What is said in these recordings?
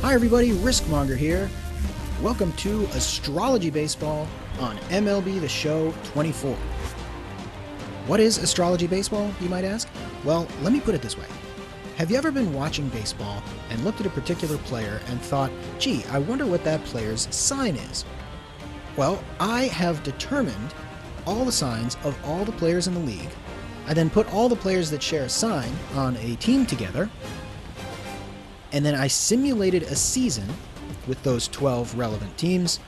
Hi everybody, Riskmonger here. Welcome to Astrology Baseball on MLB The Show 24. What is Astrology Baseball, you might ask? Well, let me put it this way. Have you ever been watching baseball and looked at a particular player and thought, gee, I wonder what that player's sign is? Well, I have determined all the signs of all the players in the league. I then put all the players that share a sign on a team together, and then I simulated a season with those 12 relevant teams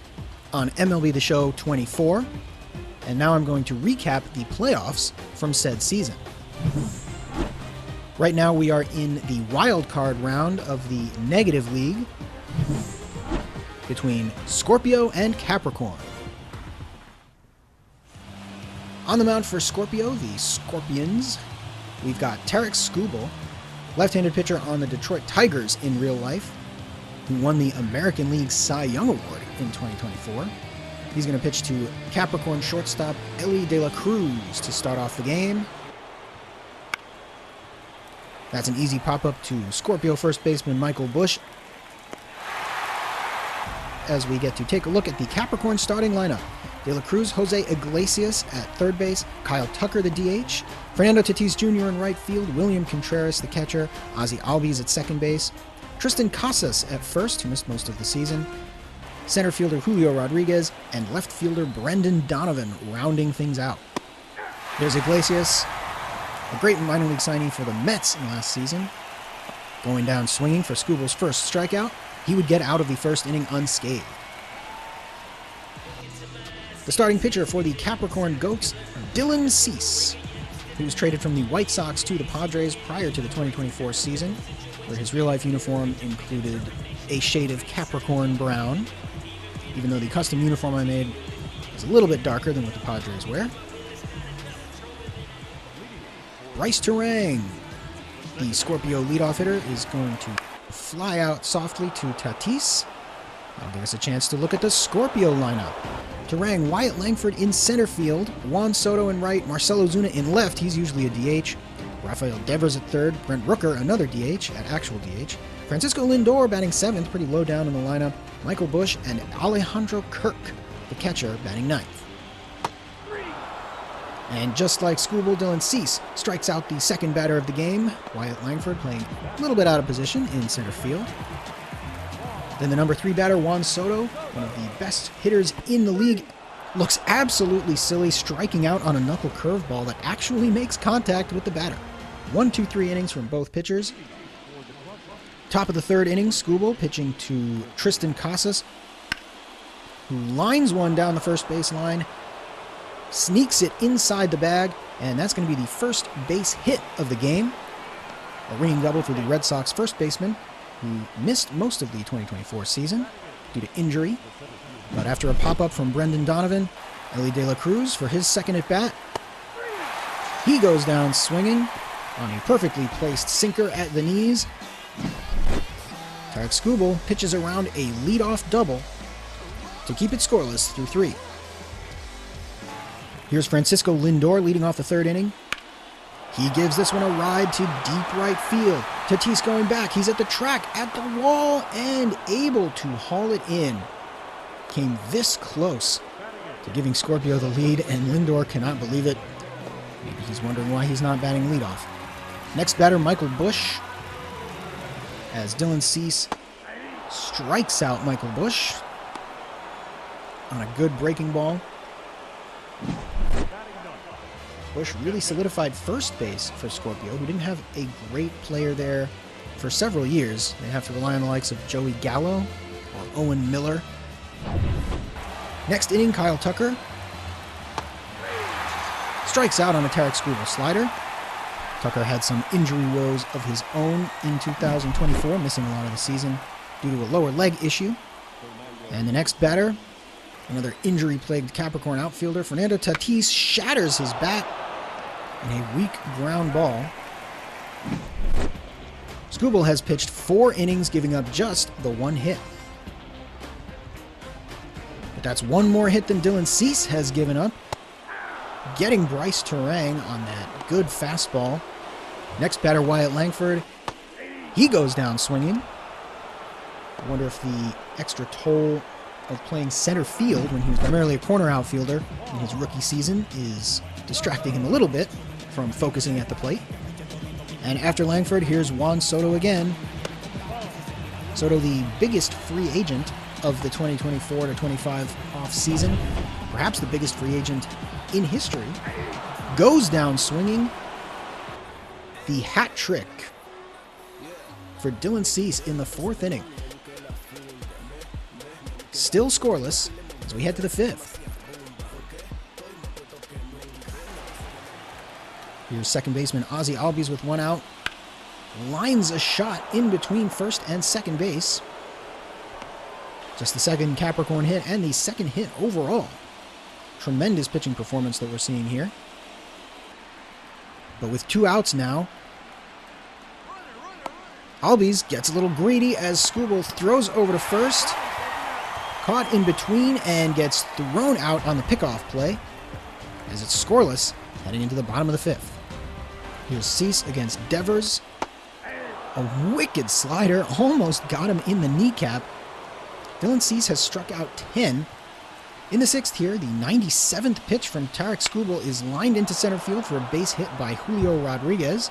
on MLB The Show 24, and now I'm going to recap the playoffs from said season. Right now we are in the wild card round of the negative league between Scorpio and Capricorn. On the mound for Scorpio, the Scorpions, we've got Tarek Skubal, left-handed pitcher on the Detroit Tigers in real life, who won the American League Cy Young Award in 2024. He's going to pitch to Capricorn shortstop Ellie De La Cruz to start off the game. That's an easy pop-up to Scorpio first baseman Michael Busch, as we get to take a look at the Capricorn starting lineup. De La Cruz, Jose Iglesias at third base, Kyle Tucker the DH, Fernando Tatis Jr. in right field, William Contreras the catcher, Ozzie Albies at second base, Tristan Casas at first, who missed most of the season, center fielder Julio Rodriguez, and left fielder Brendan Donovan rounding things out. There's Iglesias, a great minor league signing for the Mets in last season, going down swinging for Skubal's first strikeout. He would get out of the first inning unscathed. The starting pitcher for the Capricorn Goats, Dylan Cease, who was traded from the White Sox to the Padres prior to the 2024 season, where his real-life uniform included a shade of Capricorn brown, even though the custom uniform I made is a little bit darker than what the Padres wear. Bryce Terang, the Scorpio leadoff hitter, is going to fly out softly to Tatis. That'll give us a chance to look at the Scorpio lineup. Terang, Wyatt Langford in center field, Juan Soto in right, Marcelo Zuna in left, he's usually a DH, Rafael Devers at third, Brent Rooker, another DH, at actual DH, Francisco Lindor batting seventh, pretty low down in the lineup, Michael Busch, and Alejandro Kirk, the catcher, batting ninth. And just like Skubal, Dylan Cease strikes out the second batter of the game, Wyatt Langford playing a little bit out of position in center field. Then the number 3 batter, Juan Soto, one of the best hitters in the league, looks absolutely silly, striking out on a knuckle curveball that actually makes contact with the batter. 1, 2, 3 innings from both pitchers. Top of the third inning, Skubal pitching to Tristan Casas, who lines one down the first base line, sneaks it inside the bag, and that's going to be the first base hit of the game. A ringing double for the Red Sox first baseman, who missed most of the 2024 season due to injury. But after a pop-up from Brendan Donovan, Ellie De La Cruz for his second at-bat. He goes down swinging on a perfectly placed sinker at the knees. Tarek Skubal pitches around a leadoff double to keep it scoreless through 3. Here's Francisco Lindor leading off the third inning. He gives this one a ride to deep right field. Tatis going back. He's at the track, at the wall, and able to haul it in. Came this close to giving Scorpio the lead, and Lindor cannot believe it. Maybe he's wondering why he's not batting leadoff. Next batter, Michael Busch, as Dylan Cease strikes out Michael Busch on a good breaking ball. Busch really solidified first base for Scorpio, who didn't have a great player there for several years. They have to rely on the likes of Joey Gallo or Owen Miller. Next inning, Kyle Tucker strikes out on a Tarek Skubal slider. Tucker had some injury woes of his own in 2024, missing a lot of the season due to a lower leg issue. And the next batter, another injury-plagued Capricorn outfielder, Fernando Tatis, shatters his bat in a weak ground ball. Skubal has pitched 4 innings, giving up just the 1 hit. But that's 1 more hit than Dylan Cease has given up, getting Bryce Terang on that good fastball. Next batter, Wyatt Langford. He goes down swinging. I wonder if the extra toll of playing center field when he was primarily a corner outfielder in his rookie season is distracting him a little bit from focusing at the plate. And after Langford, here's Juan Soto again. Soto, the biggest free agent of the 2024-25 off-season, perhaps the biggest free agent in history, goes down swinging. The hat trick for Dylan Cease in the 4th inning. Still scoreless as we head to the 5th. Here's second baseman Ozzie Albies with 1 out. Lines a shot in between first and second base. Just the second Capricorn hit and the second hit overall. Tremendous pitching performance that we're seeing here. But with 2 outs now, Albies gets a little greedy as Skubal throws over to first. Caught in between and gets thrown out on the pickoff play as it's scoreless heading into the bottom of the 5th. Here's Cease against Devers. A wicked slider almost got him in the kneecap. Dylan Cease has struck out 10. In the 6th here, the 97th pitch from Tarik Skubal is lined into center field for a base hit by Julio Rodriguez.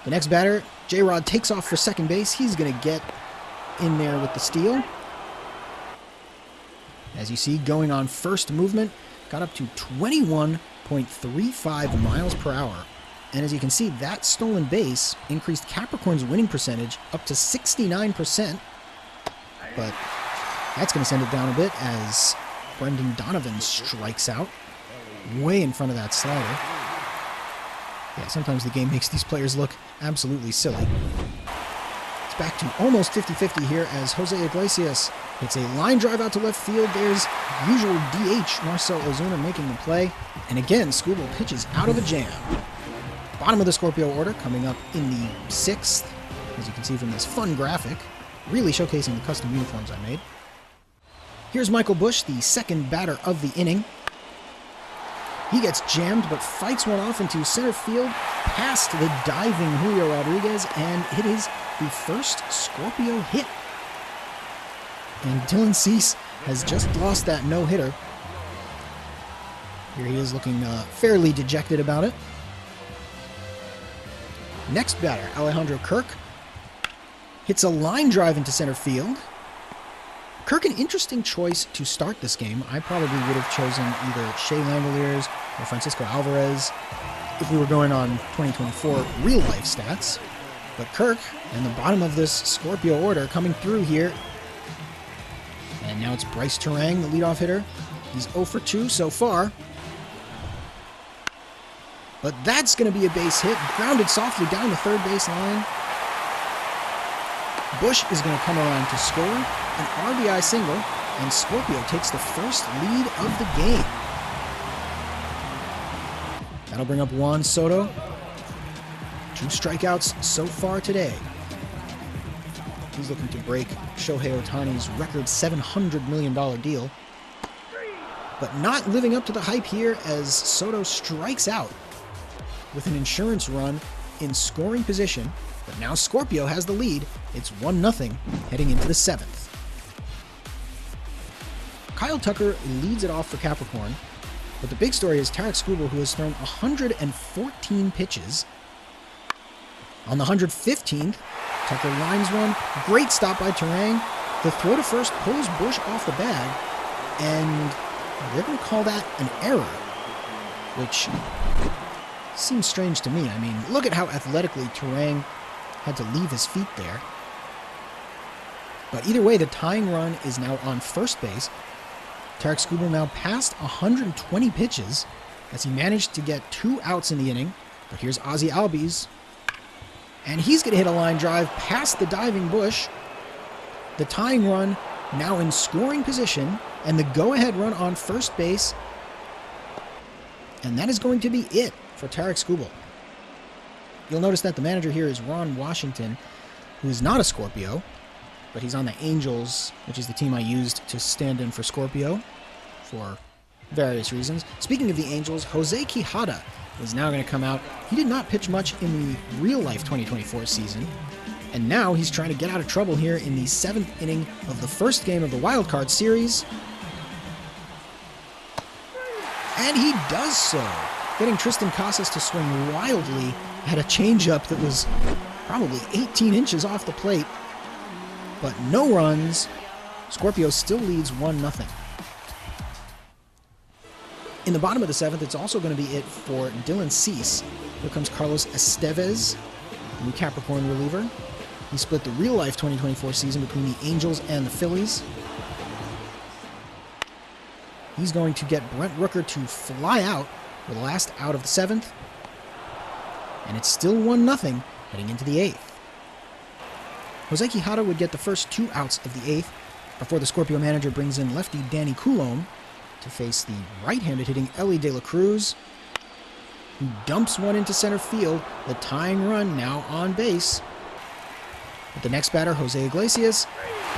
The next batter, J-Rod, takes off for second base. He's going to get in there with the steal. As you see, going on first movement, got up to 21.35 miles per hour. And as you can see, that stolen base increased Capricorn's winning percentage up to 69%. But that's going to send it down a bit as Brendan Donovan strikes out way in front of that slider. Yeah, sometimes the game makes these players look absolutely silly. It's back to almost 50-50 here as Jose Iglesias hits a line drive out to left field. There's usual DH Marcel Ozuna making the play. And again, Skubal pitches out of a jam. Bottom of the Scorpio order coming up in the 6th, as you can see from this fun graphic, really showcasing the custom uniforms I made. Here's Michael Busch, the second batter of the inning. He gets jammed, but fights one off into center field, past the diving Julio Rodriguez, and it is the first Scorpio hit. And Dylan Cease has just lost that no-hitter. Here he is looking fairly dejected about it. Next batter, Alejandro Kirk, hits a line drive into center field. Kirk, an interesting choice to start this game. I probably would have chosen either Shea Langoliers or Francisco Alvarez if we were going on 2024 real-life stats. But Kirk, and the bottom of this Scorpio order, coming through here. And now it's Bryce Terang, the leadoff hitter. He's 0 for 2 so far. But that's going to be a base hit, grounded softly down the third base line. Busch is going to come around to score an RBI single, and Scorpio takes the first lead of the game. That'll bring up Juan Soto. 2 strikeouts so far today. He's looking to break Shohei Ohtani's record $700 million deal. But not living up to the hype here as Soto strikes out with an insurance run in scoring position. But now Scorpio has the lead. It's 1-0 heading into the 7th. Kyle Tucker leads it off for Capricorn. But the big story is Tarik Skubal, who has thrown 114 pitches. On the 115th, Tucker lines one. Great stop by Terang. The throw to first pulls Busch off the bag. And they're going to call that an error, which seems strange to me. I mean, look at how athletically Terang had to leave his feet there. But either way, the tying run is now on first base. Tarik Skubal now past 120 pitches as he managed to get 2 outs in the inning. But here's Ozzie Albies, and he's going to hit a line drive past the diving Busch. The tying run now in scoring position, and the go-ahead run on first base. And that is going to be it for Tarik Skubal. You'll notice that the manager here is Ron Washington, who is not a Scorpio, but he's on the Angels, which is the team I used to stand in for Scorpio for various reasons. Speaking of the Angels, Jose Quijada is now going to come out. He did not pitch much in the real-life 2024 season, And now he's trying to get out of trouble here in the 7th inning of the first game of the Wild Card Series. And he does so, getting Tristan Casas to swing wildly at a changeup that was probably 18 inches off the plate. But no runs. Scorpio still leads 1-0. In the bottom of the 7th, it's also going to be it for Dylan Cease. Here comes Carlos Estevez, new Capricorn reliever. He split the real-life 2024 season between the Angels and the Phillies. He's going to get Brent Rooker to fly out for the last out of the 7th. And it's still 1-0 heading into the 8th. Jose Quijada would get the first 2 outs of the 8th before the Scorpio manager brings in lefty Danny Coulombe to face the right-handed hitting Ellie De La Cruz, who dumps one into center field, the tying run now on base. But the next batter, Jose Iglesias,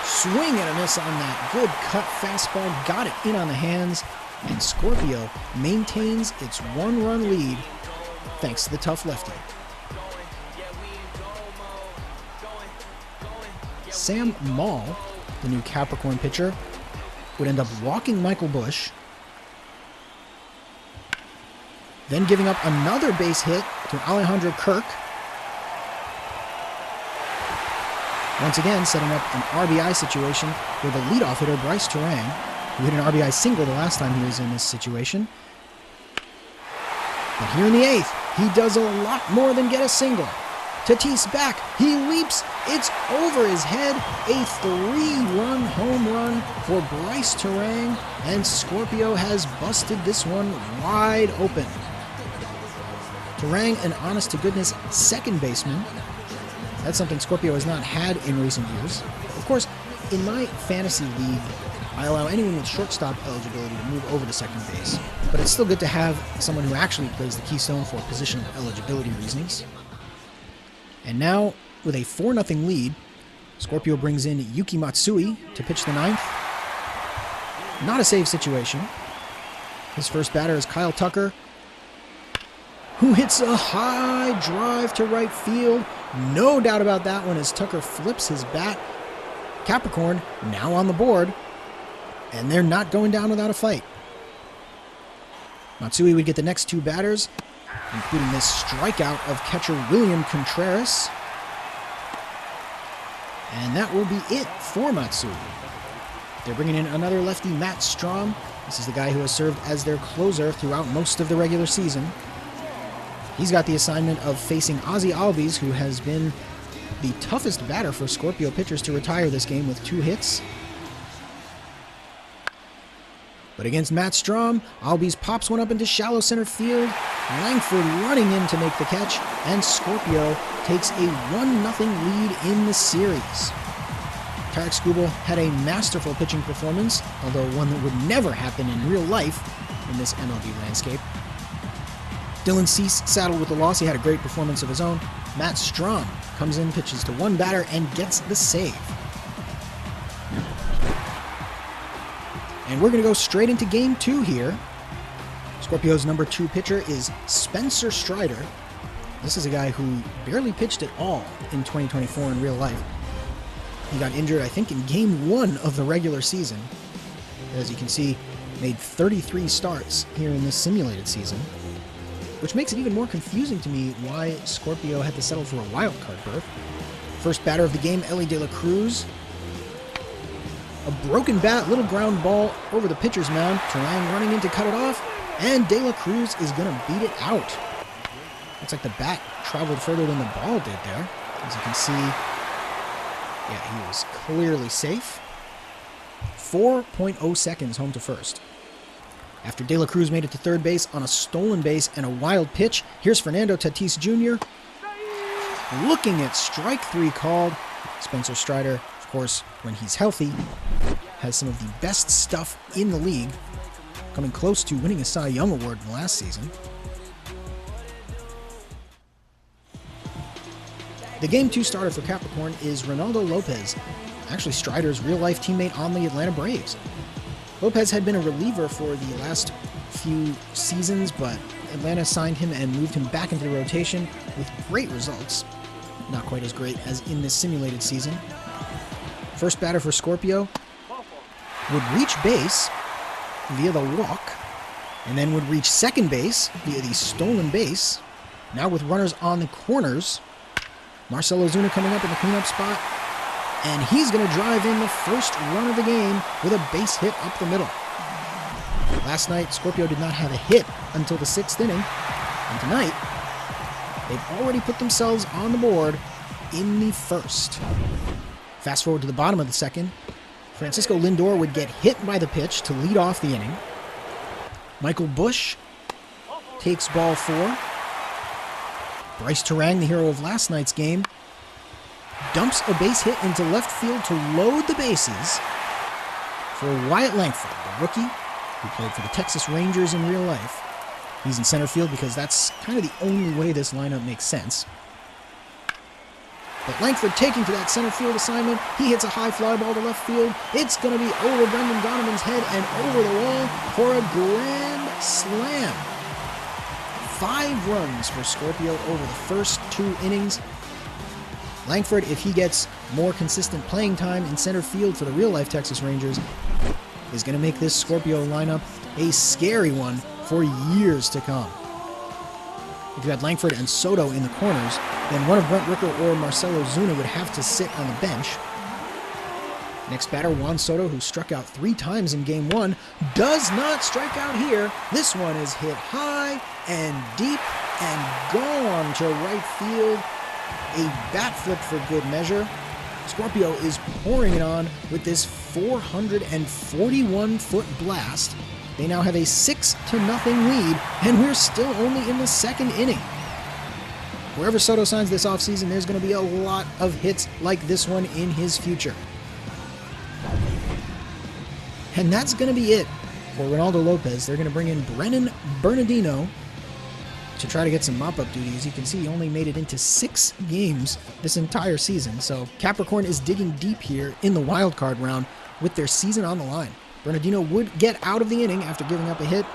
swing and a miss on that good cut fastball, got it in on the hands, and Scorpio maintains its 1-run lead thanks to the tough lefty. Sam Maul, the new Capricorn pitcher, would end up walking Michael Busch, then giving up another base hit to Alejandro Kirk, once again setting up an RBI situation with the leadoff hitter Bryce Turang, who hit an RBI single the last time he was in this situation. But here in the 8th, he does a lot more than get a single. Tatis back, he leaps, it's over his head, a 3-run home run for Bryce Turang, and Scorpio has busted this one wide open. Turang, an honest-to-goodness second baseman. That's something Scorpio has not had in recent years. Of course, in my fantasy league, I allow anyone with shortstop eligibility to move over to second base, but it's still good to have someone who actually plays the keystone for positional eligibility reasons. And now, with a 4-0 lead, Scorpio brings in Yuki Matsui to pitch the 9th. Not a save situation. His first batter is Kyle Tucker, who hits a high drive to right field. No doubt about that one as Tucker flips his bat. Capricorn now on the board, and they're not going down without a fight. Matsui would get the next 2 batters, including this strikeout of catcher William Contreras. And that will be it for Matsui. They're bringing in another lefty, Matt Strom. This is the guy who has served as their closer throughout most of the regular season. He's got the assignment of facing Ozzie Albies, who has been the toughest batter for Scorpio pitchers to retire this game with 2 hits. But against Matt Strom, Albies pops one up into shallow center field. Langford running in to make the catch, and Scorpio takes a 1-0 lead in the series. Tarek Skubal had a masterful pitching performance, although one that would never happen in real life in this MLB landscape. Dylan Cease saddled with the loss. He had a great performance of his own. Matt Strom comes in, pitches to 1 batter, and gets the save. And we're going to go straight into Game 2 here. Scorpio's number 2 pitcher is Spencer Strider. This is a guy who barely pitched at all in 2024 in real life. He got injured, I think, in Game 1 of the regular season. As you can see, made 33 starts here in this simulated season, which makes it even more confusing to me why Scorpio had to settle for a wild card berth. First batter of the game, Ellie De La Cruz. A broken bat, little ground ball over the pitcher's mound. Turang running in to cut it off, and De La Cruz is going to beat it out. Looks like the bat traveled further than the ball did there. As you can see, yeah, he was clearly safe. 4.0 seconds home to first. After De La Cruz made it to third base on a stolen base and a wild pitch, here's Fernando Tatis Jr. looking at strike 3 called. Spencer Strider, of course, when he's healthy, has some of the best stuff in the league, coming close to winning a Cy Young Award in the last season. The Game 2 starter for Capricorn is Ronaldo Lopez, actually Strider's real-life teammate on the Atlanta Braves. Lopez had been a reliever for the last few seasons, but Atlanta signed him and moved him back into the rotation with great results. not quite as great as in this simulated season. First batter for Scorpio would reach base via the walk, and then would reach second base via the stolen base. Now with runners on the corners, Marcell Ozuna coming up in the cleanup spot, and he's going to drive in the first run of the game with a base hit up the middle. Last night, Scorpio did not have a hit until the 6th inning, and tonight, they've already put themselves on the board in the first. Fast forward to the bottom of the second, Francisco Lindor would get hit by the pitch to lead off the inning. Michael Busch takes ball 4. Bryce Terang, the hero of last night's game, dumps a base hit into left field to load the bases for Wyatt Langford, the rookie who played for the Texas Rangers in real life. He's in center field because that's kind of the only way this lineup makes sense. But Langford taking to that center field assignment, he hits a high fly ball to left field. It's going to be over Brendan Donovan's head and over the wall for a grand slam. 5 runs for Scorpio over the first 2 innings. Langford, if he gets more consistent playing time in center field for the real-life Texas Rangers, is going to make this Scorpio lineup a scary one for years to come. If you had Langford and Soto in the corners, then one of Brent Rooker or Marcell Ozuna would have to sit on the bench. Next batter, Juan Soto, who struck out 3 times in Game 1, does not strike out here. This one is hit high and deep and gone to right field. A bat flip for good measure. Scorpio is pouring it on with this 441-foot blast. They now have a 6-0 lead, and we're still only in the 2nd inning. Wherever Soto signs this offseason, there's going to be a lot of hits like this one in his future. And that's going to be it for Ronaldo Lopez. They're going to bring in Brennan Bernardino to try to get some mop-up duty. As you can see, he only made it into 6 games this entire season. So Capricorn is digging deep here in the wild card round with their season on the line. Bernardino would get out of the inning after giving up a hit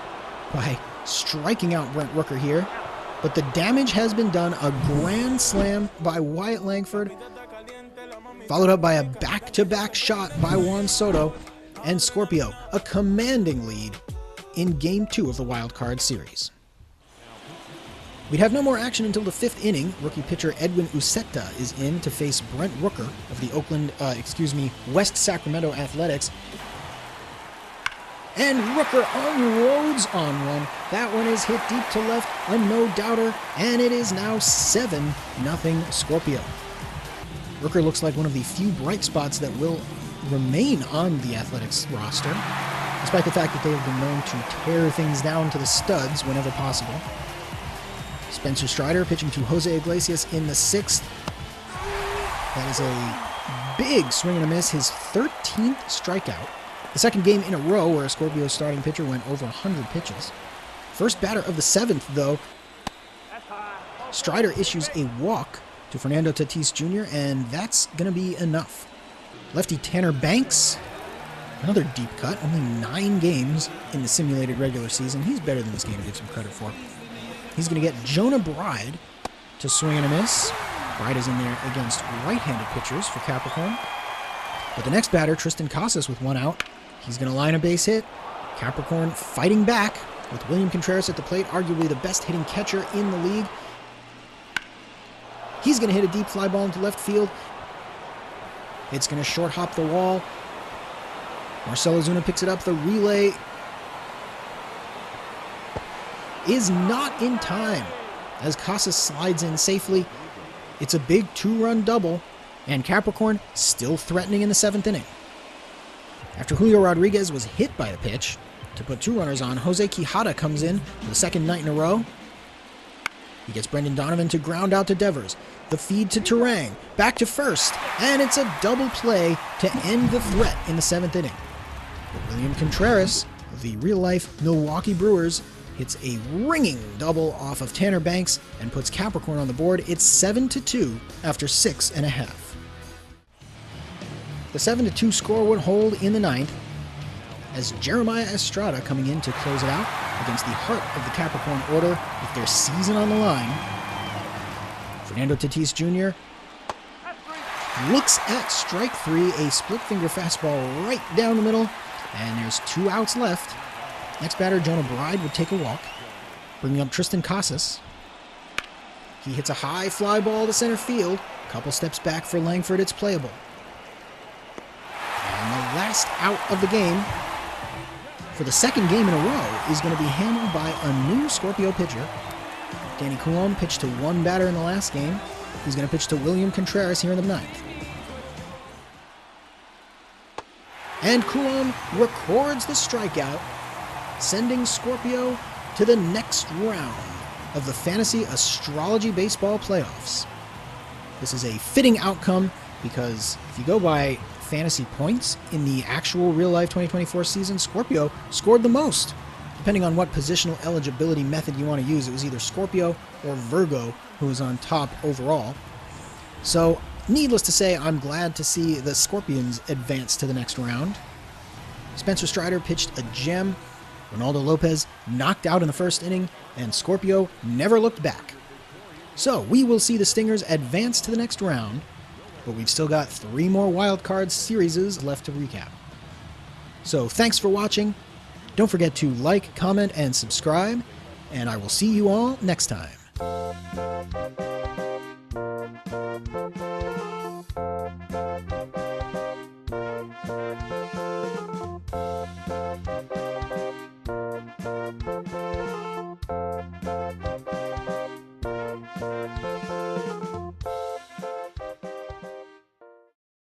by striking out Brent Rooker here. But the damage has been done. A grand slam by Wyatt Langford, followed up by a back-to-back shot by Juan Soto, and Scorpio a commanding lead in Game 2 of the wild card series. We'd have no more action until the 5th inning. Rookie pitcher Edwin Uceta is in to face Brent Rooker of the West Sacramento Athletics. And Rooker unloads on one. That one is hit deep to left, a no-doubter, and it is now 7-0 Scorpio. Rooker looks like one of the few bright spots that will remain on the Athletics roster, despite the fact that they have been known to tear things down to the studs whenever possible. Spencer Strider pitching to Jose Iglesias in the 6th. That is a big swing and a miss, his 13th strikeout. The 2nd game in a row where a Scorpio starting pitcher went over 100 pitches. First batter of the 7th, though, Strider issues a walk to Fernando Tatis Jr., and that's going to be enough. Lefty Tanner Banks, another deep cut, only 9 games in the simulated regular season. He's better than this game gives him credit for. He's going to get Jonah Bride to swing and a miss. Bride is in there against right-handed pitchers for Capricorn. But the next batter, Tristan Casas, with 1 out. He's going to line a base hit. Capricorn fighting back with William Contreras at the plate, arguably the best hitting catcher in the league. He's going to hit a deep fly ball into left field. It's going to short hop the wall. Marcell Ozuna picks it up. The relay is not in time as Casas slides in safely. It's a big 2-run double, and Capricorn still threatening in the 7th inning. After Julio Rodriguez was hit by the pitch to put 2 runners on, Jose Quijada comes in for the 2nd night in a row. He gets Brendan Donovan to ground out to Devers. The feed to Terang, back to first, and it's a double play to end the threat in the 7th inning. But William Contreras of the real-life Milwaukee Brewers hits a ringing double off of Tanner Banks and puts Capricorn on the board. It's 7-2 after 6.5. The 7-2 score would hold in the 9th as Jeremiah Estrada coming in to close it out against the heart of the Capricorn order with their season on the line. Fernando Tatis Jr. looks at strike three, a split finger fastball right down the middle, and there's 2 outs left. Next batter, Jonah Bride, would take a walk, bringing up Tristan Casas. He hits a high fly ball to center field. Couple steps back for Langford, it's playable. And the last out of the game, for the second game in a row, is going to be handled by a new Scorpio pitcher. Danny Coulombe pitched to 1 batter in the last game. He's going to pitch to William Contreras here in the 9th. And Coulombe records the strikeout, sending Scorpio to the next round of the Fantasy Astrology Baseball playoffs. This is a fitting outcome because if you go by fantasy points in the actual real-life 2024 season, Scorpio scored the most. Depending on what positional eligibility method you want to use, it was either Scorpio or Virgo who was on top overall. So, needless to say, I'm glad to see the Scorpions advance to the next round. Spencer Strider pitched a gem. Ronaldo Lopez knocked out in the first inning, and Scorpio never looked back. So, we will see the Stingers advance to the next round, but we've still got 3 more wildcard series left to recap. So, thanks for watching. Don't forget to like, comment, and subscribe, and I will see you all next time.